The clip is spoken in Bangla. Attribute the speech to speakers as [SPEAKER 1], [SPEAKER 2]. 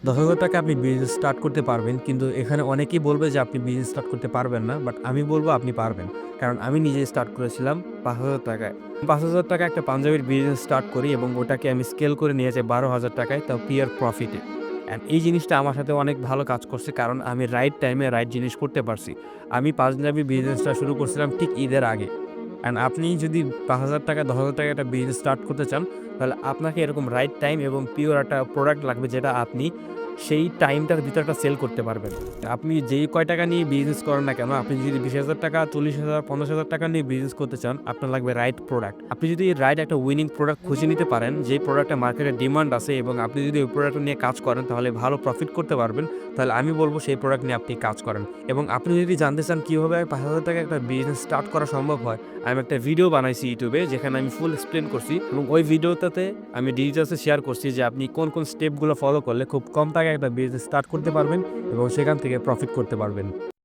[SPEAKER 1] ৳১০,০০০ আপনি বিজনেস স্টার্ট করতে পারবেন। কিন্তু এখানে অনেকেই বলবে যে আপনি বিজনেস স্টার্ট করতে পারবেন না। বাট আমি বলব আপনি পারবেন। কারণ আমি নিজেই স্টার্ট করেছিলাম ৳৫,০০০ য়। ৳৫,০০০ একটা পাঞ্জাবির বিজনেস স্টার্ট করি এবং ওটাকে আমি স্কেল করে নিয়ে যাই ৳১২,০০০ য়, তাও পিওর প্রফিটে। অ্যান্ড এই জিনিসটা আমার সাথে অনেক ভালো কাজ করছে কারণ আমি রাইট টাইমে রাইট জিনিস করতে পারছি। আমি পাঞ্জাবি বিজনেসটা শুরু করছিলাম ঠিক ঈদের আগে। অ্যান্ড আপনি যদি ৳৫,০০০ ৳১০,০০০ একটা বিজনেস স্টার্ট করতে চান, তাহলে আপনাকে এরকম রাইট টাইম এবং পিওর একটা প্রোডাক্ট লাগবে যেটা আপনি সেই টাইমটার ভিতরে একটা সেল করতে পারবেন। আপনি যেই কয় টাকা নিয়ে বিজনেস করেন না কেন, আপনি যদি ৳২০,০০০, ৳৪০,০০০, ৳৫০,০০০ নিয়ে বিজনেস করতে চান, আপনার লাগবে রাইট প্রোডাক্ট। আপনি যদি রাইট একটা উইনিং প্রোডাক্ট খুঁজে নিতে পারেন, যেই প্রোডাক্টের মার্কেটে ডিমান্ড আছে এবং আপনি যদি ওই প্রোডাক্টটা নিয়ে কাজ করেন তাহলে ভালো প্রফিট করতে পারবেন, তাহলে আমি বলব সেই প্রোডাক্ট নিয়ে আপনি কাজ করেন। এবং আপনি যদি জানতে চান কিভাবে ৳৫,০০০ একটা বিজনেস স্টার্ট করা সম্ভব হয়, আমি একটা ভিডিও বানাইছি YouTube এ যেখানে আমি ফুল এক্সপ্লেইন করছি এবং ওই ভিডিওটাতে আমি ডিটেইলসে শেয়ার করছি যে আপনি কোন স্টেপগুলো ফলো করলে খুব কম টাকায় একটা বিজনেস স্টার্ট করতে পারবেন এবং সেখান থেকে প্রফিট করতে পারবেন।